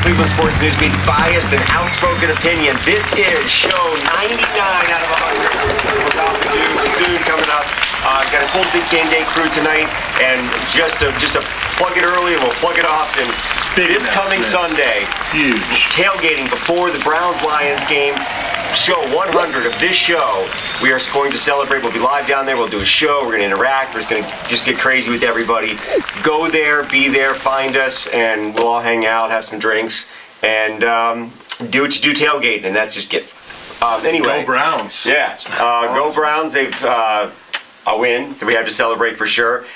Cleveland Sports News meets biased and outspoken opinion. This is show 99 out of 100. We're about to do soon coming up. Got a full big game day crew tonight, and just to plug it early, and we'll plug it off. And this coming Sunday, huge tailgating before the Browns-Lions game. Show 100 of this show, we are going to celebrate. We'll be live down there. We'll do a show. We're going to interact. We're just going to get crazy with everybody. Go there, be there, find us, and we'll all hang out, have some drinks, and do what you do tailgating. And that's just get. Anyway, go Browns. Yeah, awesome. Go Browns. They've a win that we have to celebrate for sure.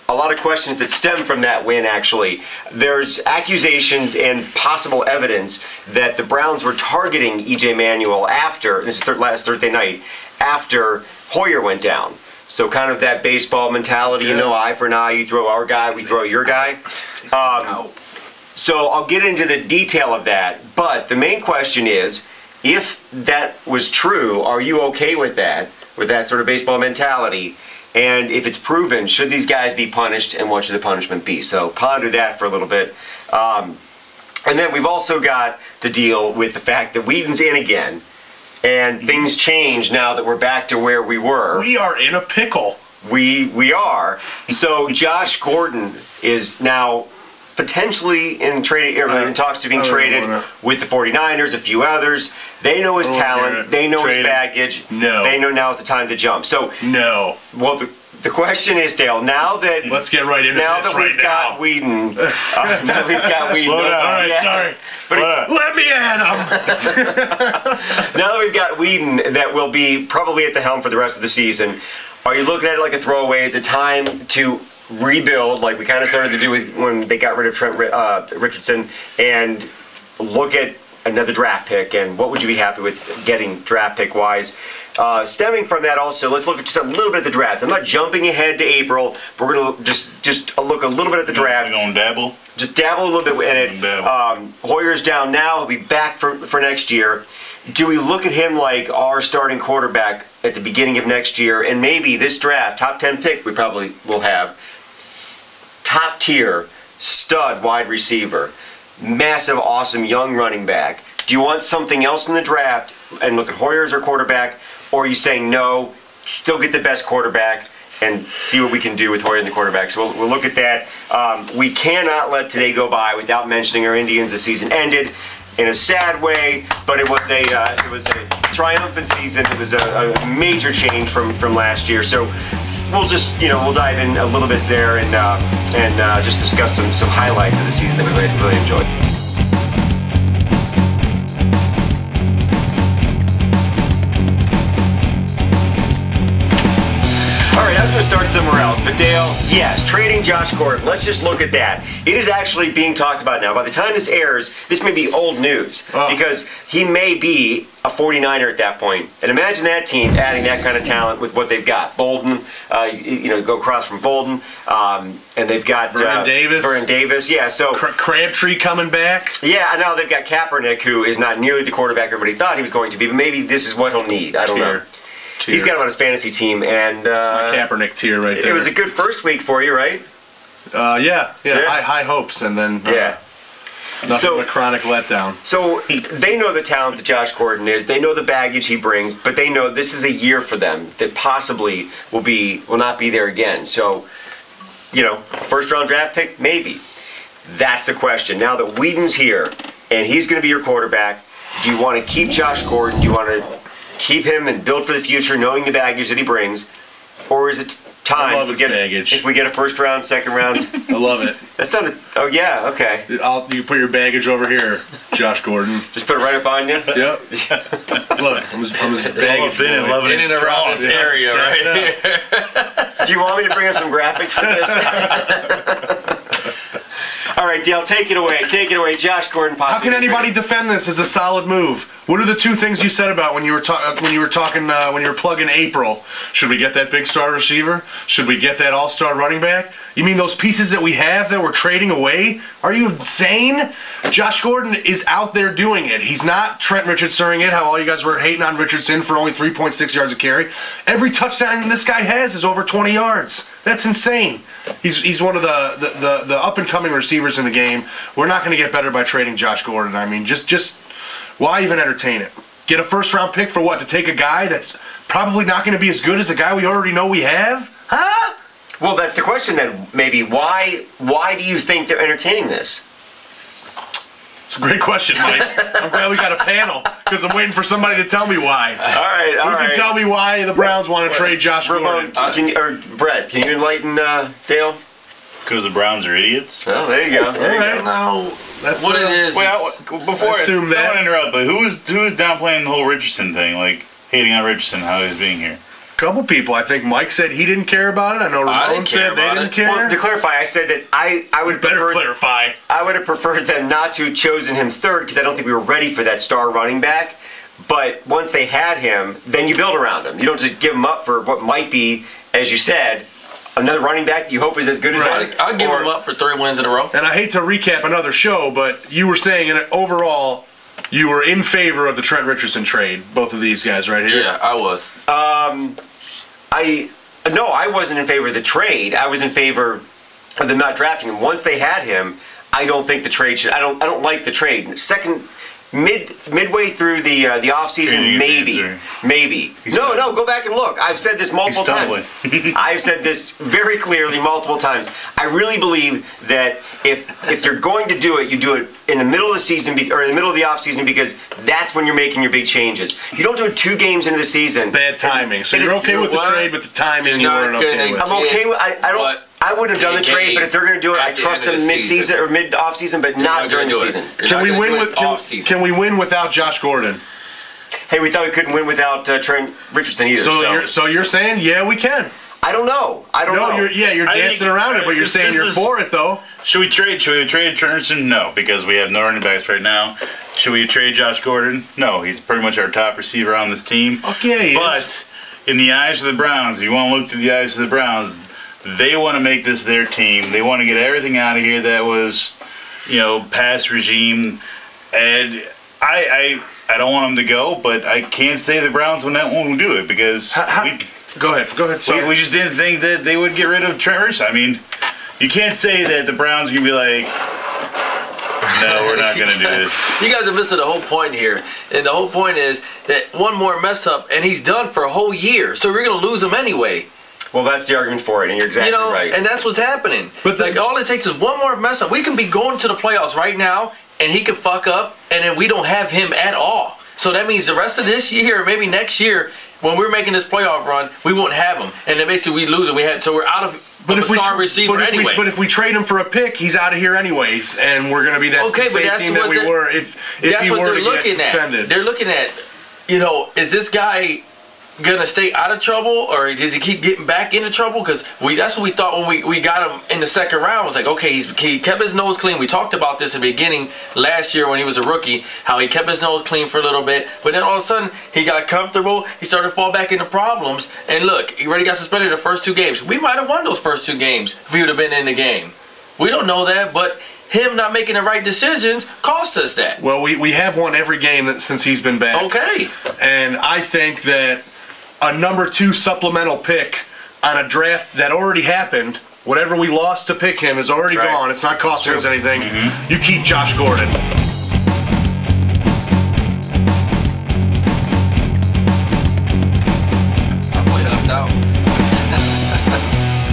A lot of questions that stem from that win, actually. There's accusations and possible evidence that the Browns were targeting EJ Manuel after, this is last Thursday night, after HOYER went down. So kind of that baseball mentality, you know, eye for an eye, you throw our guy, we throw your guy. So I'll get into the detail of that, but the main question is, if that was true, are you okay with that sort of baseball mentality? And if it's proven, should these guys be punished, and what should the punishment be? So ponder that for a little bit. And then we've also got to deal with the fact that Weeden's in again, and things change now that we're back to where we were. We are in a pickle. We are. So Josh Gordon is now potentially in talks to being traded with the 49ers, a few others. They know his talent. They know his baggage. No. They know now's the time to jump. So no. Well, the question is, Dale, now that let's get right into this right now. Weeden, now that we've got Weeden. Slow down. All right, sorry. Let me at him. Now that we've got Weeden, that will be probably at the helm for the rest of the season. Are you looking at it like a throwaway? Is it time to rebuild, like we kind of started to do with when they got rid of Trent Richardson, and look at another draft pick? And what would you be happy with getting draft pick wise? Stemming from that also, let's look at just a little bit at the draft. I'm not jumping ahead to April. We're going to just look a little bit at the draft. We're going to dabble? Just dabble a little bit in it. Hoyer's down now. He'll be back for next year. Do we look at him like our starting quarterback at the beginning of next year? And maybe this draft, top 10 pick, we probably will have top tier stud wide receiver, massive, awesome young running back. Do you want something else in the draft and look at Hoyer as our quarterback, or are you saying no, still get the best quarterback and see what we can do with Hoyer and the quarterback? So we'll look at that. We cannot let today go by without mentioning our Indians. The season ended in a sad way, but it was a triumphant season. It was a major change from last year. So we'll just, we'll dive in a little bit there and just discuss some highlights of the season that we really enjoyed. All right, I was going to start somewhere else, but Dale, yes, trading Josh Gordon. Let's just look at that. It is actually being talked about now. By the time this airs, this may be old news because he may be a 49er at that point. And imagine that team adding that kind of talent with what they've got. Bolden, go across from Bolden, and they've got Vernon Davis, yeah. So Crabtree coming back. Yeah, and now they've got Kaepernick, who is not nearly the quarterback everybody thought he was going to be, but maybe this is what he'll need. I don't know. He's got him on his fantasy team, and that's my Kaepernick tier right there. It was a good first week for you, right? Yeah. High hopes, and then nothing but chronic letdown. So they know the talent that Josh Gordon is. They know the baggage he brings, but they know this is a year for them that possibly will not be there again. So, first round draft pick, maybe. That's the question. Now that Weeden's here and he's going to be your quarterback, do you want to keep Josh Gordon? Do you want to keep him and build for the future, knowing the baggage that he brings, or is it time if we get a first round, second round? I love it. That's not a. Oh yeah, okay. You put your baggage over here, Josh Gordon. Just put it right up on you. Yep. Look, I'm his baggage. Been loving it around this area right here. Do you want me to bring up some graphics for this? All right, Dale, take it away. Take it away, Josh Gordon. How can anybody defend this as a solid move? What are the two things you said about when you were plugging April? Should we get that big star receiver? Should we get that all-star running back? You mean those pieces that we have that we're trading away? Are you insane? Josh Gordon is out there doing it. He's not Trent Richardson it, how all you guys were hating on Richardson for only 3.6 yards a carry. Every touchdown this guy has is over 20 yards. That's insane. He's one of the up and coming receivers in the game. We're not going to get better by trading Josh Gordon. I mean, just why even entertain it? Get a first round pick for what? To take a guy that's probably not going to be as good as the guy we already know we have? Huh? Well, that's the question then. Maybe why do you think they're entertaining this? It's a great question, Mike. I'm glad we got a panel because I'm waiting for somebody to tell me why. All right. Who can tell me why the Browns want to trade Josh Gordon? Brett, can you enlighten Dale? Because the Browns are idiots. Well, there you go. No, that's what it is. Wait, before I don't want to interrupt, but who's downplaying the whole Richardson thing, like hating on Richardson, how he's being here? Couple people. I think Mike said he didn't care about it. I know Ramon said they didn't care. Well, to clarify, I said that I would clarify. I would have preferred them not to have chosen him third because I don't think we were ready for that star running back. But once they had him, then you build around him. You don't just give him up for what might be, as you said, another running back that you hope is as good as him. I'll give him up for 3 wins in a row. And I hate to recap another show, but you were saying overall you were in favor of the Trent Richardson trade, both of these guys right here. Yeah, I was. No, I wasn't in favor of the trade. I was in favor of them not drafting him. Once they had him, I don't think the trade should. I don't like the trade. Midway through the offseason, maybe. No, go back and look. I've said this multiple times. I've said this very clearly multiple times. I really believe that if you're going to do it, you do it in the middle of the season or in the middle of the offseason because that's when you're making your big changes. You don't do it 2 games into the season. Bad timing. So you're okay with the trade, but the timing you weren't okay with. I'm okay with. I wouldn't have done the trade, but if they're going to do it, I trust them mid-season or mid-off-season, but not during the season. Can we win without Josh Gordon? Hey, we thought we couldn't win without Trent Richardson either. So you're saying, yeah, we can. I don't know. You're dancing around it, but you're saying you're for it, though. Should we trade Trent Richardson? No, because we have no running backs right now. Should we trade Josh Gordon? No, he's pretty much our top receiver on this team. Okay, but in the eyes of the Browns, you want to look through the eyes of the Browns, they want to make this their team. They want to get everything out of here that was, past regime. And I don't want them to go, but I can't say the Browns won't do it because Go ahead. Sorry. We just didn't think that they would get rid of Trent Richardson. I mean, you can't say that the Browns are going to be like, no, we're not going to do this. You guys are missing the whole point here. And the whole point is that one more mess up, and he's done for a whole year. So we're going to lose him anyway. Well, that's the argument for it, and you're exactly right. And that's what's happening. But all it takes is one more mess up. We can be going to the playoffs right now, and he could fuck up, and then we don't have him at all. So that means the rest of this year, maybe next year, when we're making this playoff run, we won't have him, and then basically we lose him. So we're out of a star receiver anyway. But if we trade him for a pick, he's out of here anyways, and we're going to be that same team that we were if he were to get suspended. They're looking at, is this guy gonna stay out of trouble, or does he keep getting back into trouble? Because that's what we thought when we got him in the second round. It was like, okay, he kept his nose clean. We talked about this at the beginning last year when he was a rookie, how he kept his nose clean for a little bit, but then all of a sudden he got comfortable. He started to fall back into problems, and look, he already got suspended the first 2 games. We might have won those first 2 games if he would have been in the game. We don't know that, but him not making the right decisions cost us that. Well, we have won every game since he's been back. Okay. And I think that a number 2 supplemental pick on a draft that already happened, whatever we lost to pick him is already gone. It's not costing us anything. Mm-hmm. You keep Josh Gordon.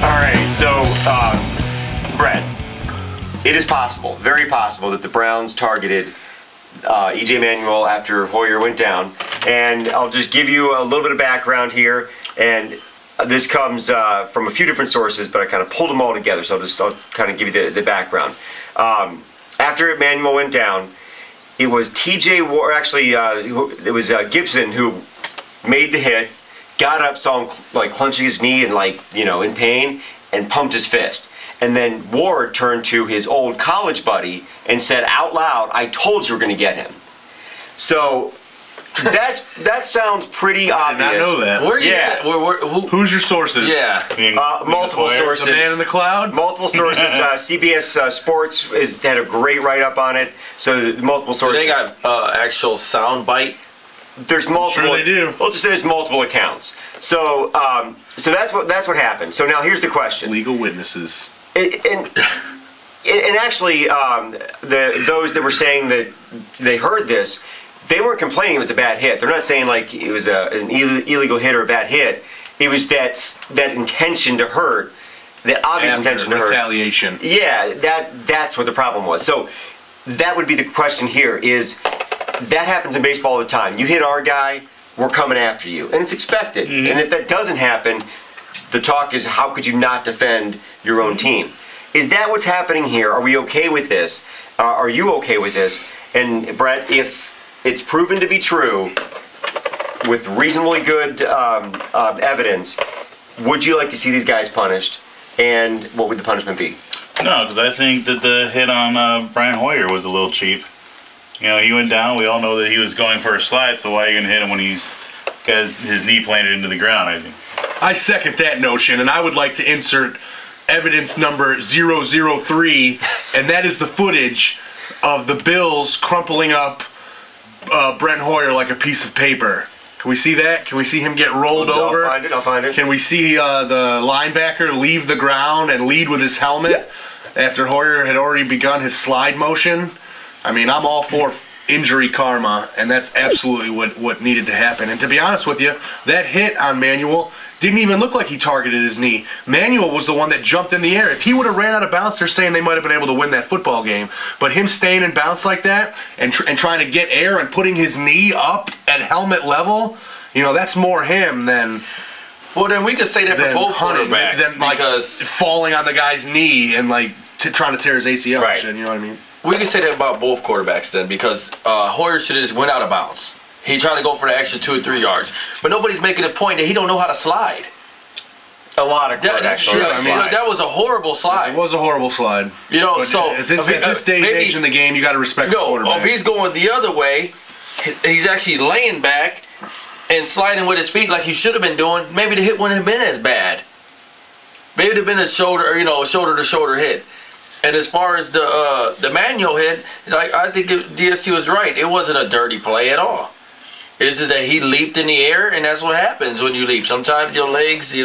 All right, so Brett, it is possible, very possible, that the Browns targeted EJ Manuel after HOYER went down. And I'll just give you a little bit of background here. And this comes from a few different sources, but I kind of pulled them all together. So I'll kind of give you the background. After Manuel went down, it was TJ Ward, actually, it was Gibson who made the hit, got up, saw him like clenching his knee and in pain, and pumped his fist. And then Ward turned to his old college buddy and said out loud, "I told you we're going to get him." So that sounds pretty obvious. I did not know that. Who's your sources? Yeah. Multiple sources. The man in the cloud? Multiple sources. CBS Sports had a great write-up on it. So multiple sources. So they got actual sound bite there's multiple. Sure they do. We'll just say there's multiple accounts. So so that's what happened. So now here's the question. Legal witnesses. And actually, those that were saying that they heard this, they weren't complaining it was a bad hit. They're not saying like it was an illegal hit or a bad hit. It was that intention to hurt, the obvious intention to hurt. Retaliation. Yeah, that's what the problem was. So that would be the question here is, that happens in baseball all the time. You hit our guy, we're coming after you. And it's expected. Mm-hmm. And if that doesn't happen, the talk is how could you not defend your own team? Is that what's happening here? Are we okay with this? Are you okay with this? And Brett, if it's proven to be true with reasonably good evidence, would you like to see these guys punished? And what would the punishment be? No, because I think that the hit on Brian Hoyer was a little cheap. You know, he went down. We all know that he was going for a slide, so why are you going to hit him when he's got his knee planted into the ground, I think. I second that notion, and I would like to insert evidence number 003, and that is the footage of the Bills crumpling up Brent Hoyer like a piece of paper. Can we see that? Can we see him get rolled over? I'll find it. Can we see the linebacker leave the ground and lead with his helmet after Hoyer had already begun his slide motion? I mean, I'm all for injury karma, and that's absolutely what needed to happen. And to be honest with you, that hit on Manuel didn't even look like he targeted his knee. Manuel was the one that jumped in the air. If he would have ran out of bounds, they're saying they might have been able to win that football game. But him staying in bounds like that and trying to get air and putting his knee up at helmet level, you know, that's more him than... Well, then we could say that for both quarterbacks. Than like falling on the guy's knee and like trying to tear his ACL. Right. Shit, you know what I mean? We can say that about both quarterbacks then, because Hoyer should have just went out of bounds. He tried to go for the extra 2 or 3 yards, but nobody's making a point that he don't know how to slide. A lot of quarterbacks don't know how to slide. That was a horrible slide. It was a horrible slide. You know, but so at this day and age in the game, you got to respect the quarterback. If he's going the other way, he's actually laying back and sliding with his feet like he should have been doing. Maybe the hit wouldn't have been as bad. Maybe it'd have been a shoulder, or, a shoulder-to-shoulder hit. And as far as the Manuel hit, I think DST was right. It wasn't a dirty play at all. It's just that he leaped in the air, and that's what happens when you leap. Sometimes your legs,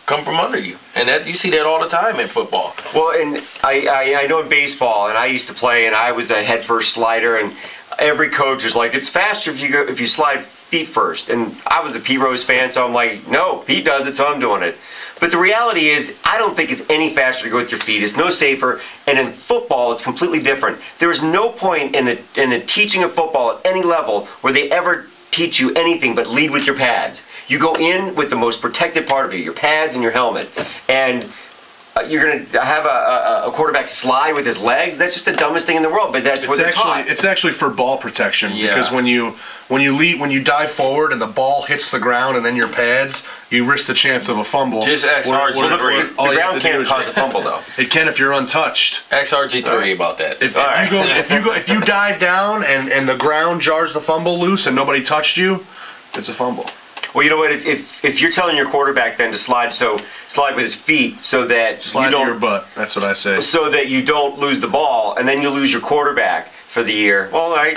come from under you, and that you see that all the time in football. Well, and I know in baseball, and I used to play, and I was a head first slider, and every coach was like, "It's faster if you slide feet first." And I was a Pete Rose fan, so I'm like, "No, Pete does it, so I'm doing it." But the reality is, I don't think it's any faster to go with your feet. It's no safer. And in football, it's completely different. There is no point in the teaching of football at any level where they ever teach you anything but lead with your pads. You go in with the most protected part of you, your pads and your helmet. And you're going to have a quarterback slide with his legs. That's just the dumbest thing in the world, but that's what they're taught. It's actually for ball protection, because when you dive forward and the ball hits the ground and then your pads, you risk the chance of a fumble. Just XRG3. The ground can't cause a fumble, though. It can if you're untouched. XRG3 about that. If you dive down and the ground jars the fumble loose and nobody touched you, it's a fumble. Well, you know what? If you're telling your quarterback then to slide with his feet so that slide you don't to your butt. That's what I say. So that you don't lose the ball, and then you lose your quarterback for the year. Well, all right,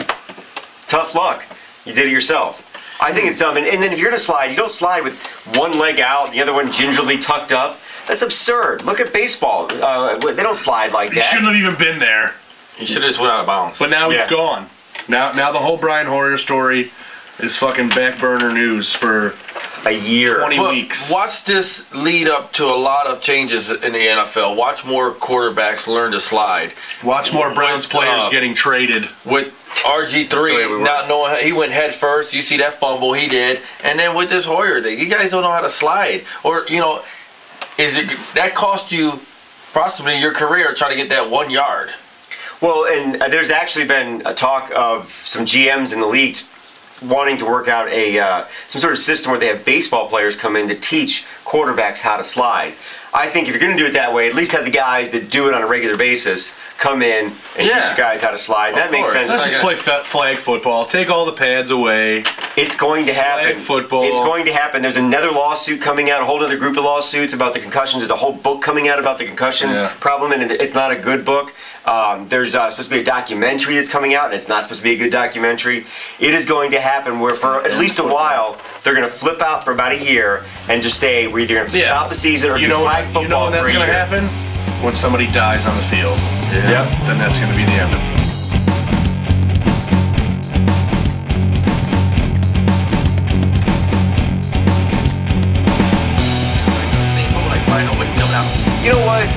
tough luck. You did it yourself. I think it's dumb. And then if you're gonna slide, you don't slide with one leg out and the other one gingerly tucked up. That's absurd. Look at baseball. They don't slide like that. He shouldn't have even been there. He should have just went out of bounds. But now he's gone. Now the whole Brian Hoyer story is fucking back burner news for a year, 20 weeks. Watch this lead up to a lot of changes in the NFL. Watch more quarterbacks learn to slide. Watch more Browns players getting traded. With RG3 not knowing, he went head first. You see that fumble he did, and then with this Hoyer thing, you guys don't know how to slide, or is it that cost you possibly your career trying to get that 1 yard? Well, and there's actually been a talk of some GMs in the league wanting to work out some sort of system where they have baseball players come in to teach quarterbacks how to slide. I think if you're going to do it that way, at least have the guys that do it on a regular basis come in and teach you guys how to slide. That makes sense. Let's just play flag football. Take all the pads away. It's going to happen. Flag football. It's going to happen. There's another lawsuit coming out, a whole other group of lawsuits about the concussions. There's a whole book coming out about the concussion problem, and it's not a good book. There's supposed to be a documentary that's coming out, and it's not supposed to be a good documentary. It is going to happen where for at least a while, they're going to flip out for about a year and just say we're either going to stop the season or do flag football. You know when that's going to happen? When somebody dies on the field. Yep. Then that's going to be the end of it. You know what?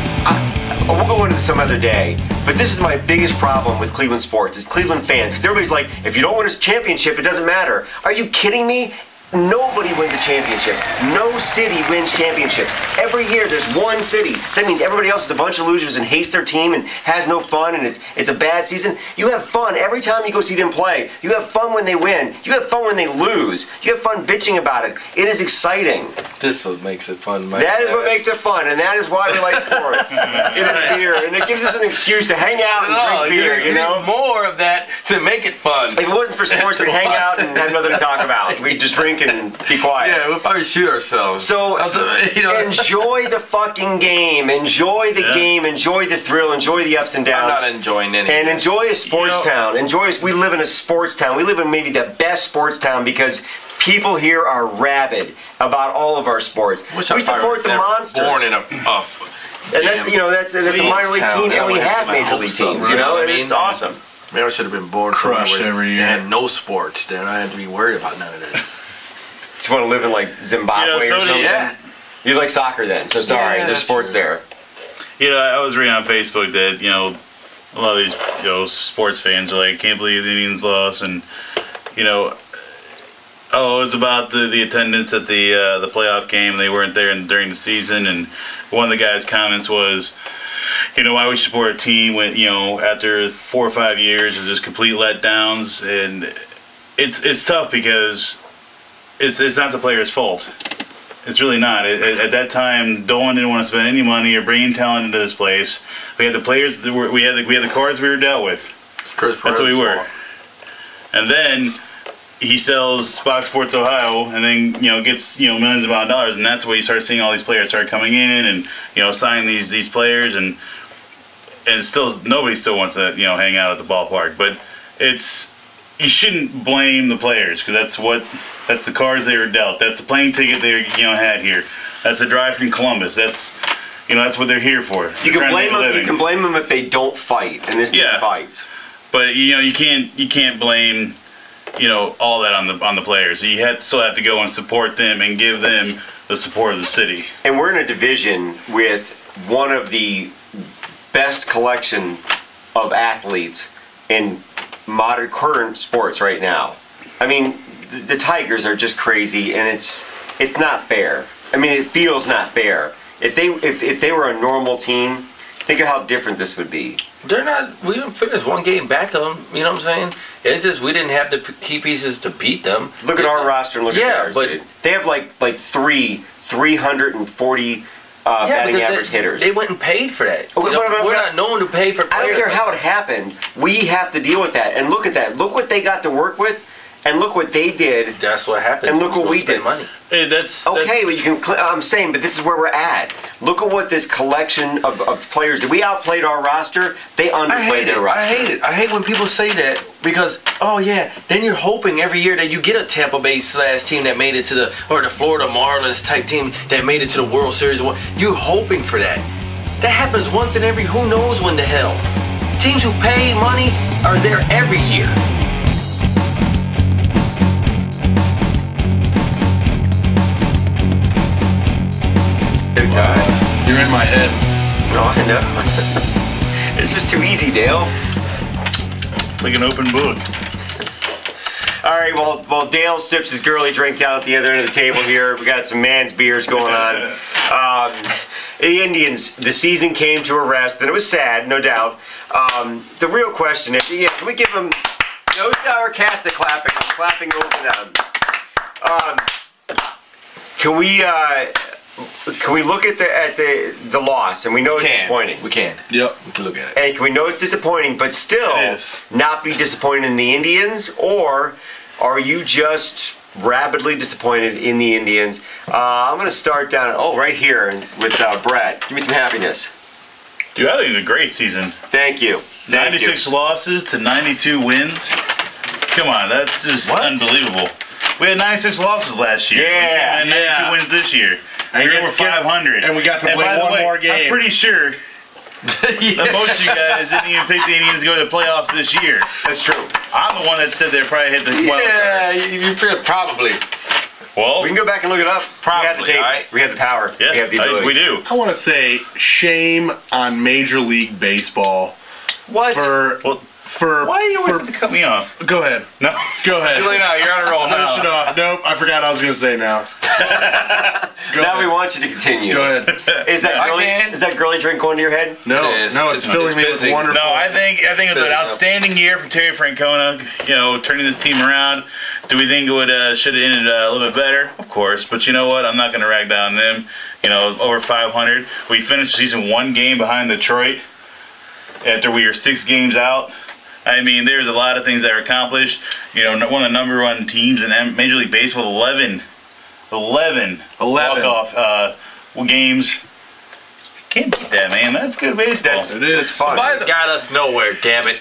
We'll go into this some other day, but this is my biggest problem with Cleveland sports, is Cleveland fans. Because everybody's like, if you don't win a championship, it doesn't matter. Are you kidding me? Nobody wins a championship. No city wins championships. Every year there's one city. That means everybody else is a bunch of losers and hates their team and has no fun, and it's a bad season. You have fun every time you go see them play. You have fun when they win. You have fun when they lose. You have fun bitching about it. It is exciting. This is what makes it fun, Mike. That is what makes it fun, and that is why we like sports. It is beer, and it gives us an excuse to hang out and drink beer, you know? Need more of that to make it fun. If it wasn't for sports, we'd hang out and have nothing to talk about. We'd just drink and be quiet. Yeah, we'll probably shoot ourselves. So, enjoy the fucking game. Enjoy the game. Enjoy the thrill. Enjoy the ups and downs. I'm not enjoying anything. And enjoy a sports town. We live in a sports town. We live in maybe the best sports town because people here are rabid about all of our sports. We support the Monsters. Born in a and that's a minor league team, and we have major league teams. You know, and it's awesome. Maybe I should have been born crushed every year. And no sports. Then I had to be worried about none of this. Just want to live in like Zimbabwe or something. Yeah. You like soccer then? So sorry, there's sports there. I was reading on Facebook that a lot of these sports fans are like, can't believe the Indians lost, and it was about the attendance at the playoff game. They weren't there during the season, and one of the guys' comments was, why we support a team when after 4 or 5 years of just complete letdowns, and it's tough because it's not the player's fault. It's really not. At that time, Dolan didn't want to spend any money or bring talent into this place. We had the players that we had the cards we were dealt with. That's what we were. And then he sells Fox Sports Ohio, and then gets millions of dollars, and that's where you start seeing all these players start coming in and signing these players, and still nobody still wants to hang out at the ballpark. But you shouldn't blame the players because that's the cards they were dealt. That's the plane ticket they had here. That's a drive from Columbus. That's what they're here for. You can blame them. You can blame them if they don't fight, and this team fights. But you can't blame all that on the players. You still have to go and support them and give them the support of the city. And we're in a division with one of the best collection of athletes in modern current sports right now. I mean, the Tigers are just crazy, and it's not fair. I mean, it feels not fair. If they were a normal team, think of how different this would be. They're not. We didn't finish one game back of them. You know what I'm saying? It's just we didn't have the key pieces to beat them. Look at our roster and look at theirs. But dude. They have like 340 batting average hitters. They went and paid for that. We're not known to pay for players. I don't care how it happened. We have to deal with that. And look at that. Look what they got to work with. And look what they did. That's what happened. And look what we did. Money. Hey, but you can. I'm saying, but this is where we're at. Look at what this collection of players did. We outplayed our roster. They underplayed their roster. I hate it. I hate when people say that because then you're hoping every year that you get a Tampa Bay / team that made it to the Florida Marlins type team that made it to the World Series. You're hoping for that. That happens once in every who knows when the hell. Teams who pay money are there every year. You're in my head. No, I know. It's just too easy, Dale. Like an open book. All right, while Dale sips his girly drink down at the other end of the table here, we got some man's beers going on. The Indians, the season came to a rest, and it was sad, no doubt. The real question is, can we give them, those our cast of clapping, I'm clapping over them. Can we look at the loss, and we know it's disappointing. We can. Yep. We can look at it. And we know it's disappointing, but still not be disappointed in the Indians, or Are you just rabidly disappointed in the Indians? I'm going to start down, right here with Brad. Give me some happiness. Dude, I think it's a great season. Thank you. 96 losses to 92 wins. Come on, that's just unbelievable. We had 96 losses last year. Yeah. We had 92 wins this year. And we're over 500. And we got to play by the one way, more game. I'm pretty sure that most of you guys didn't even pick the Indians to go to the playoffs this year. That's true. I'm the one that said they'd probably hit the wild Yeah, card. you feel probably. Well, We can go back and look it up. Probably, we have the tape. right? We have the power. yeah, we have the ability. we do. I want to say shame on Major League Baseball What? for Why do you always have to cut me off? Go ahead. No. Go ahead. Julie, now you're on a roll Finish it now. off. Nope, I forgot I was going to say now. Go Now ahead. we want you to continue. Go ahead. Is that I girly? can. Is that girly drink going to your head? No, It is. no, it's It's filling me with busy. wonderful. No, I think it was an outstanding year from Terry Francona. Turning this team around. Do we think it would should have ended a little bit better? Of course, but you know what? I'm not going to rag down them. Over 500. We finished the season 1 game behind Detroit after we were 6 games out. I mean, there's a lot of things that are accomplished. One of the number 1 teams in Major League Baseball, 11 walk-off games. Can't beat that, man. That's good baseball. It is. fun. Got us nowhere, damn it.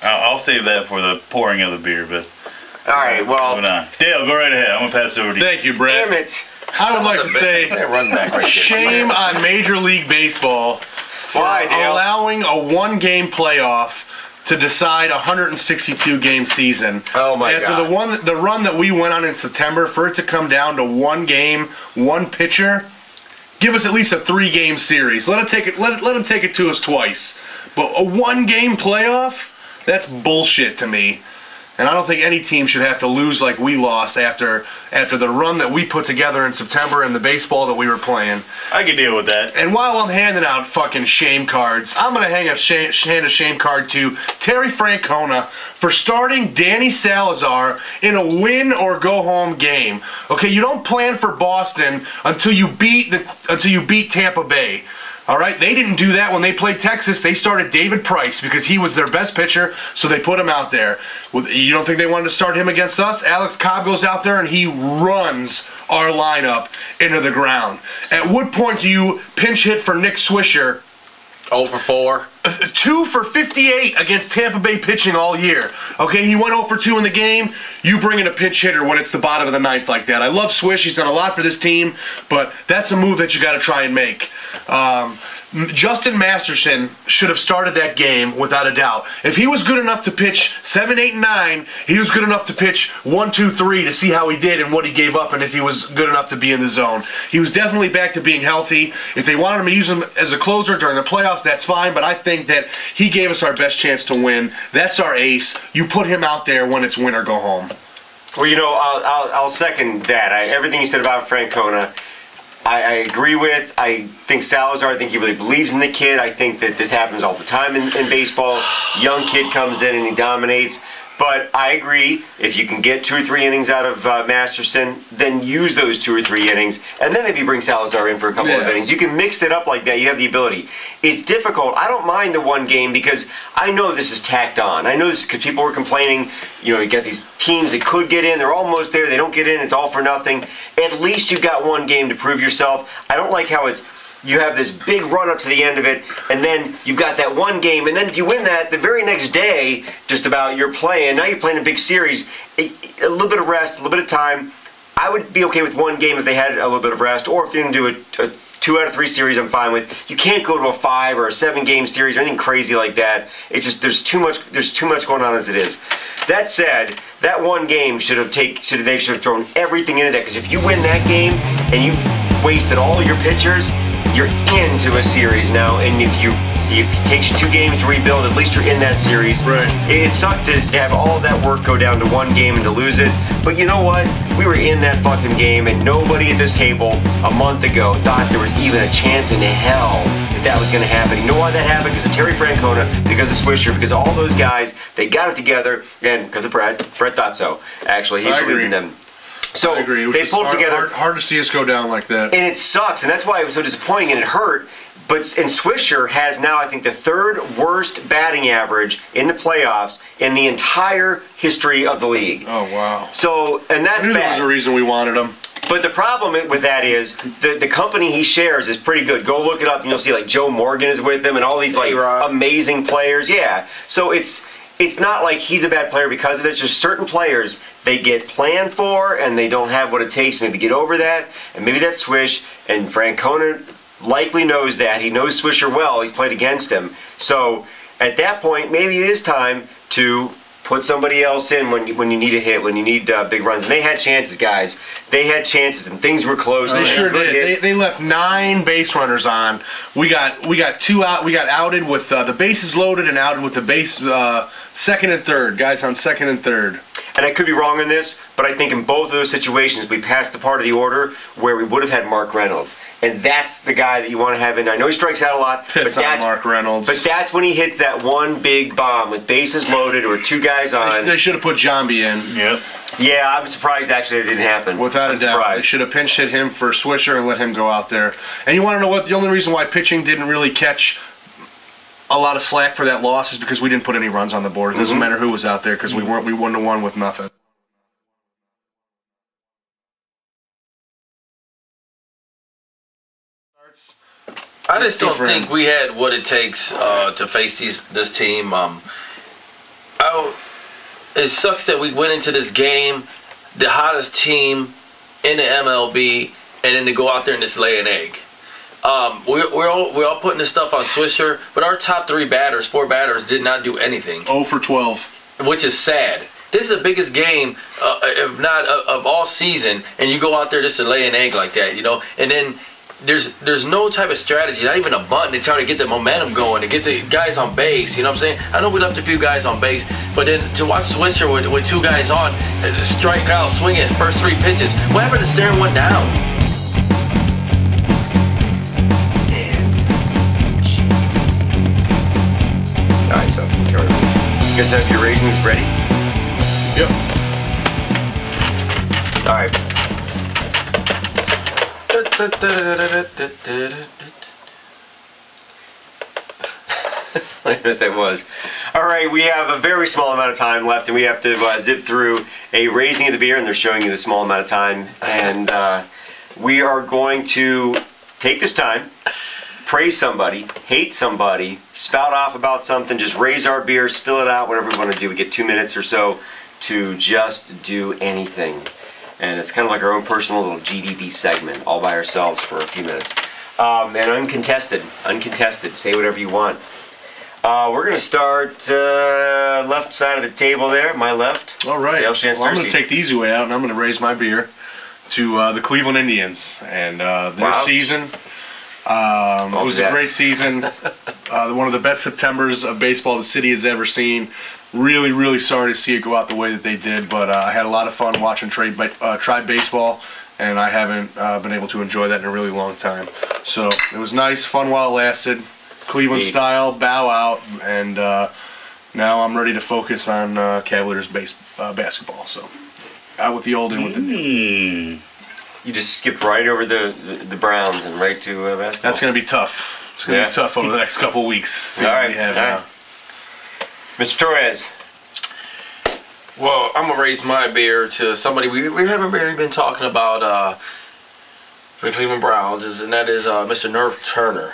I'll save that for the pouring of the beer, but All right, well, moving on. Dale, go right ahead. I'm going to pass it over to you. Thank you, Brett. damn it. I would like to say Run back right there. shame on Major League Baseball for Why, Dale? allowing a 1-game playoff to decide a 162-game season. Oh, my After God. the run that we went on in September, for it to come down to 1 game, 1 pitcher, give us at least a 3-game series. Let them take it to us twice. But a 1-game playoff? That's bullshit to me. And I don't think any team should have to lose like we lost after the run that we put together in September and the baseball that we were playing. I can deal with that. And while I'm handing out fucking shame cards, I'm going to hand a shame card to Terry Francona for starting Danny Salazar in a win-or-go-home game. Okay, you don't plan for Boston until you beat Tampa Bay. All right, they didn't do that when they played Texas. They started David Price because he was their best pitcher, so they put him out there. You don't think they wanted to start him against us? Alex Cobb goes out there and he runs our lineup into the ground. At what point do you pinch hit for Nick Swisher? 0 for 4. 2 for 58 against Tampa Bay pitching all year. Okay, he went 0 for 2 in the game. You bring in a pinch hitter when it's the bottom of the 9th like that. I love Swish. He's done a lot for this team, but that's a move that you got to try and make. Justin Masterson should have started that game without a doubt. If he was good enough to pitch 7, 8, and 9, he was good enough to pitch 1, 2, 3 to see how he did and what he gave up and if he was good enough to be in the zone. He was definitely back to being healthy. If they wanted him to use him as a closer during the playoffs, that's fine, but I think that he gave us our best chance to win. That's our ace. You put him out there when it's win or go home. Well, I'll second that. Everything you said about Francona, I agree with. I think Salazar, I think he really believes in the kid. I think that this happens all the time in baseball. Young kid comes in and he dominates. But I agree, if you can get 2 or 3 innings out of Masterson, then use those 2 or 3 innings, and then maybe bring Salazar in for a couple of innings. You can mix it up like that. You have the ability. It's difficult. I don't mind the 1 game because I know this is tacked on. I know this because people were complaining, you get these teams that could get in. They're almost there. They don't get in. It's all for nothing. At least you've got 1 game to prove yourself. I don't like how you have this big run up to the end of it, and then you've got that 1 game, and then if you win that, the very next day, just about, you're playing. Now you're playing a big series. A little bit of rest, a little bit of time. I would be okay with 1 game if they had a little bit of rest, or if they didn't do a 2 out of 3 series, I'm fine with. You can't go to a 5 or a 7-game series or anything crazy like that. It's just there's too much going on as it is. That said, that 1 game they should have thrown everything into that, because if you win that game and you've wasted all your pitchers, you're into a series now, and if it takes you 2 games to rebuild, at least you're in that series. Right. It sucked to have all that work go down to 1 game and to lose it, but you know what? We were in that fucking game, and nobody at this table a month ago thought there was even a chance in hell that was going to happen. You know why that happened? Because of Terry Francona, because of Swisher, because all those guys, they got it together, and because of Brett. Brett thought so, actually. He believed in them. So I agree. they pulled together. Hard to see us go down like that. And it sucks, and that's why it was so disappointing, and it hurt. and Swisher has now, I think, the 3rd worst batting average in the playoffs in the entire history of the league. Oh, wow. So, and that's bad. There was a reason we wanted him. But the problem with that is the company he shares is pretty good. Go look it up and you'll see like Joe Morgan is with him and all these like amazing players. Yeah. So it's not like he's a bad player because of it. It's just certain players they get planned for and they don't have what it takes to maybe get over that. And maybe that's Swish. And Francona likely knows that. He knows Swisher well. He's played against him. So at that point, maybe it is time to put somebody else in when you need a hit, when you need big runs. And they had chances, guys. They had chances, and things were close. They sure did. They left 9 base runners on. We got 2 out. We got outed with the bases loaded and outed with the base second and third. Guys on second and third. And I could be wrong on this, but I think in both of those situations we passed the part of the order where we would have had Mark Reynolds. And that's the guy that you want to have in there. I know he strikes out a lot, but that's Mark Reynolds. But that's when he hits that one big bomb with bases loaded or 2 guys on. They should have put Jambi in. Yep. Yeah, I'm surprised actually it didn't happen. Without a doubt. They should have pinch hit him for Swisher and let him go out there. And you want to know what? The only reason why pitching didn't really catch a lot of slack for that loss is because we didn't put any runs on the board. It doesn't matter who was out there because we wouldn't have won with nothing. I just don't think we had what it takes to face this team. It sucks that we went into this game, the hottest team in the MLB, and then to go out there and just lay an egg. We're all putting this stuff on Swisher, but our top 4 batters, did not do anything. 0 for 12. Which is sad. This is the biggest game, if not of all season, and you go out there just to lay an egg like that, you know, and then there's no type of strategy, not even a bunt to try to get the momentum going, to get the guys on base, you know what I'm saying? I know we left a few guys on base, but then to watch Swisher with 2 guys on, strike out, swing his first 3 pitches, what happened to staring one down? Alright, so you guys have your raisins ready? Yep. Alright. I don't know what that was. Alright, we have a very small amount of time left and we have to zip through a raising of the beer, and they're showing you the small amount of time, and we are going to take this time, praise somebody, hate somebody, spout off about something, just raise our beer, spill it out, whatever we want to do. We get 2 minutes or so to just do anything. And it's kind of like our own personal little GDB segment, all by ourselves for a few minutes. And uncontested, say whatever you want. We're going to start left side of the table there, my left. All right. Dale well, I'm going to take the easy way out, and I'm going to raise my beer to the Cleveland Indians. And their season was a great season. One of the best Septembers of baseball the city has ever seen. Really, really sorry to see it go out the way that they did, but I had a lot of fun watching Tribe baseball, and I haven't been able to enjoy that in a really long time. So it was nice, fun while it lasted, Cleveland style, bow out, and now I'm ready to focus on Cavaliers basketball. So out with the old, in with the new. You just skipped right over the Browns and right to basketball. That's going to be tough. It's going to be tough over the next couple weeks. All right. Mr. Torres. Well, I'm going to raise my beer to somebody we haven't really been talking about for the Cleveland Browns, and that is Mr. Nerve Turner.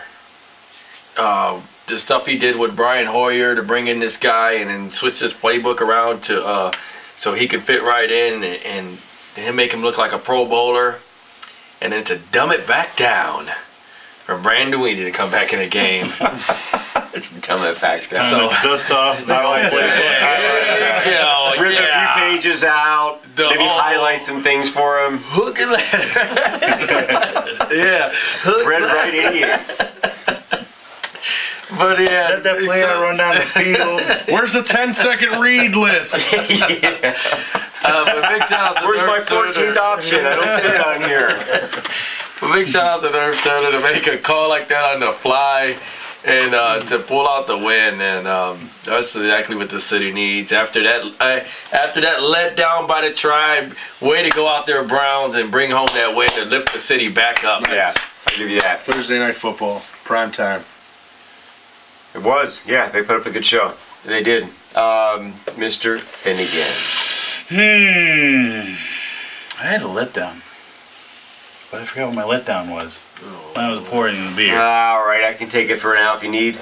The stuff he did with Brian Hoyer to bring in this guy and then switch this playbook around to so he could fit right in, and him make him look like a Pro Bowler, and then to dumb it back down for Brandon Weeden to come back in the game. Dumb it back down. So dust off. Rip a few pages out. Maybe highlight some things for him. Hook and ladder. Yeah. Red right in you. But yeah, let that player run down the field. Where's the 10-second read list? But big shout out to Where's my 14th option? I don't see it on here. But big shout out to Nerve Turner to make a call like that on the fly and to pull out the win. And that's exactly what the city needs. After that let down by the Tribe, way to go out there, Browns, and bring home that win to lift the city back up. Yeah. I'll give you that. Thursday night football, prime time. It was, yeah. They put up a good show. They did. Mr. Finnegan. I had a letdown, but I forgot what my letdown was. I was pouring in the beer. All right, I can take it for now if you need.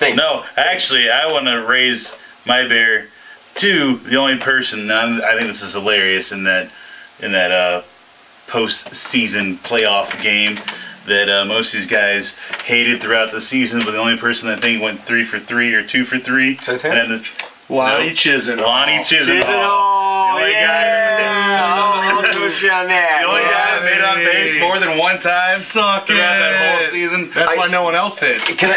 No, actually, I want to raise my beer to the only person. I think this is hilarious in that post-season playoff game that most of these guys hated throughout the season, but the only person I think went 3 for 3 or 2 for 3. Lonnie Chisenhall. Lonnie Chisenhall. Oh, The only I'll push you on that. The only guy that made it on base more than one time throughout that whole season. That's why no one else hit. Can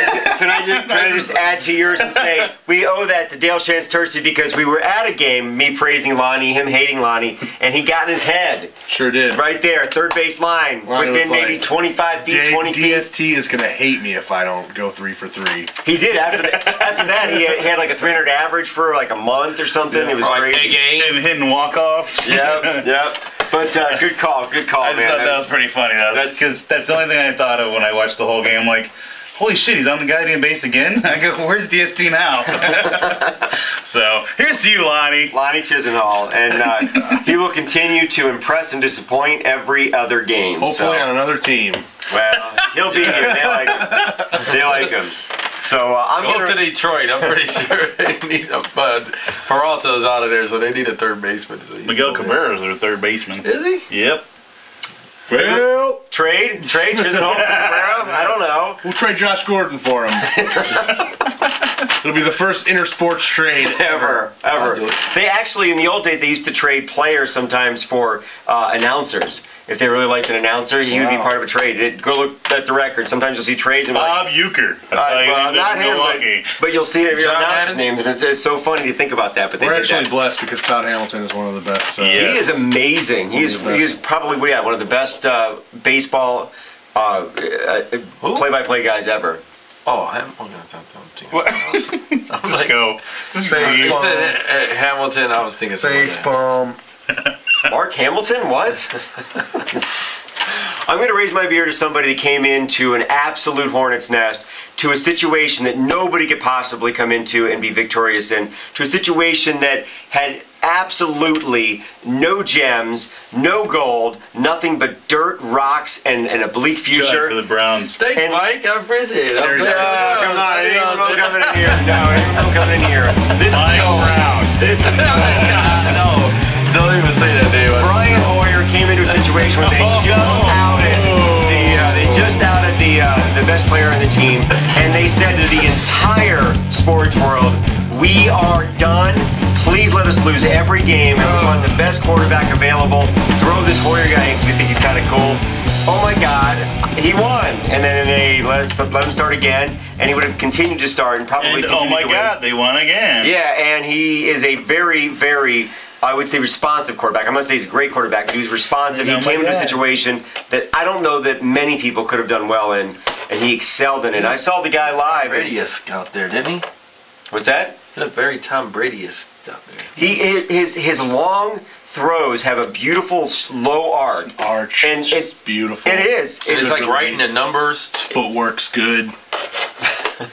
I just add to yours and say we owe that to Dale Shantursey because we were at a game, me praising Lonnie, him hating Lonnie, and he got in his head. Sure did. Right there, third base line, Lonnie within was maybe like, 25 feet, 20 feet. DST is gonna hate me if I don't go 3 for 3. He did. After that, he had like a 300 average for like a month or something. Yeah, it was crazy. And hitting walk-offs. Yep. But good call, I man. just thought that was pretty funny. That's because that's the only thing I thought of when I watched the whole game. I'm like, holy shit, he's on the guiding base again? I go, where's DST now? So, here's to you, Lonnie. Lonnie Chisenhall. And he will continue to impress and disappoint every other game. Hopefully on another team. Well, he'll be here. They like him. They like him. So I'm Go to Detroit. I'm pretty sure they need a bud. Peralta's out of there, so they need a third baseman. So Miguel Cabrera's their third baseman. Is he? Yep. Well, trade Chisenhall for Cabrera. I don't know. We'll trade Josh Gordon for him. It'll be the first intersports trade Ever. They actually, in the old days, they used to trade players sometimes for announcers. If they really liked an announcer, he would be part of a trade. Go look at the record. Sometimes you'll see trades. And Bob Uecker. Not him, but you'll see it. John Announcer's names, and it's so funny to think about that. But We're actually blessed because Todd Hamilton is one of the best. He is amazing. He's probably one of the best baseball play-by-play guys ever. Oh, Just go. He said Hamilton. I was thinking Facepalm. Mark Hamilton? What? I'm going to raise my beer to somebody that came into an absolute hornet's nest, to a situation that nobody could possibly come into and be victorious in, to a situation that had absolutely no gems, no gold, nothing but dirt, rocks, and a bleak future. For the Browns. Thanks, Mike. I appreciate it. Come on, it ain't no coming in here. No, it ain't no coming in here. This is Brown. This is No, don't even say that, Dave. Brian Hoyer came into a situation where they just outed the best player on the team, and they said to the entire sports world, "We are done. Please let us lose every game, and we want the best quarterback available. Throw this Hoyer guy. We think he's kind of cool." Oh my God, he won, and then they let him start again, and he would have continued to start and probably. And oh my God, they won again. Yeah, and he is a very, very, I would say, responsive quarterback. I'm not saying he's a great quarterback, but he was responsive. He came into a situation that I don't know that many people could have done well in, and he excelled in it. I saw the guy live. Brady-esque out there, didn't he? What's that? He looked very Tom Brady-esque out there. His long throws have a beautiful slow arc. And it's beautiful. And it is. It's like writing the numbers. His footwork's good.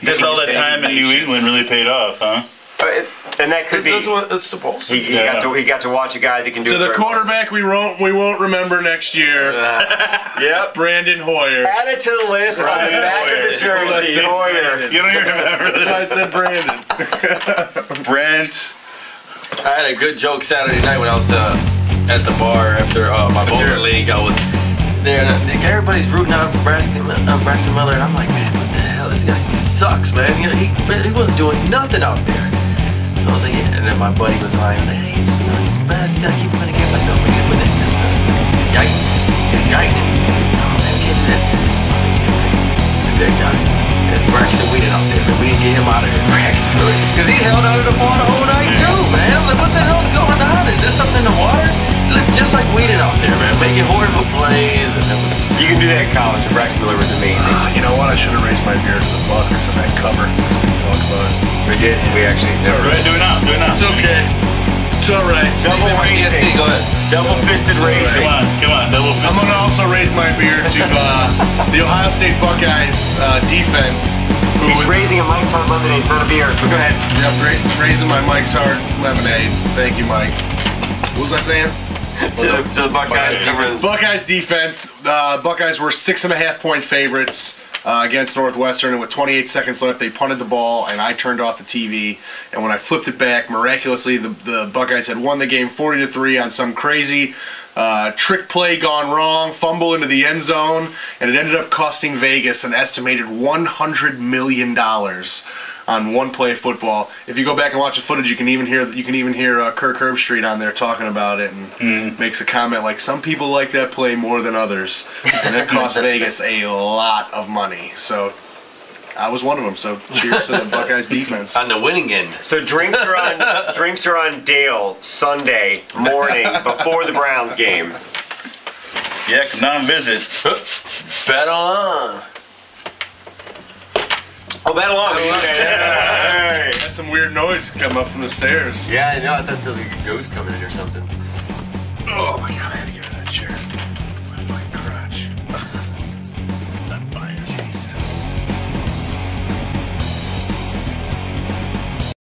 Guess all that time in New England really paid off, huh? And that could be. That's what it's supposed to be. He got to watch a guy that can do it. So the quarterback we won't remember next year. Yep. Brandon Hoyer. Add it to the list on the back of the jersey. Hoyer. You don't even remember That's why I said Brandon. Brent. I had a good joke Saturday night when I was at the bar after my bowling league. I was there, and everybody's rooting out for Braxton Miller, and I'm like, man, what the hell? This guy sucks, man. You know, he wasn't doing nothing out there. So I was like, yeah. And then my buddy was like, hey, he's bad. You gotta keep him in the game. Like, no, man, with this. Yikes. Oh, man, get that. That guy. And Braxton Weeden out there, but we didn't get him out of here. Braxton, because he held out of the ball the whole night too, man. Like, what the hell's going on? Is there something in the water? He looked just like Weeden out there, man, making horrible plays. And it was. You can do that in college. And Braxton Miller was amazing. You know what? I should have raised my beer to the Bucks and that cover. We talk about it. We did. We actually. Do it now. It's okay. It's all right. Double raising. Go ahead. Double fisted raising. Come on, double I'm fist. gonna also raise my beer to the Ohio State Buckeyes defense. He's raising a Mike's Hard Lemonade for a beer. Go ahead. Yep, raising my Mike's Hard Lemonade. Thank you, Mike. What was I saying? To the Buckeyes defense. Buckeyes defense. Buckeyes were 6.5-point favorites against Northwestern, and with 28 seconds left, they punted the ball, and I turned off the TV. And when I flipped it back, miraculously, the Buckeyes had won the game 40-3 on some crazy trick play gone wrong, fumble into the end zone, and it ended up costing Vegas an estimated $100 million on one play of football. If you go back and watch the footage, you can even hear Kirk Herbstreit on there talking about it, and makes a comment like, some people like that play more than others, and it cost Vegas a lot of money. So I was one of them. So cheers to the Buckeyes defense. On the winning end. So drinks are on Dale Sunday morning before the Browns game. Yeah, come down and visit. Bet on. Oh, bet along. Had some weird noise come up from the stairs. Yeah, I know. I thought there was like a ghost coming in or something. Oh my god, I had to get out of that chair.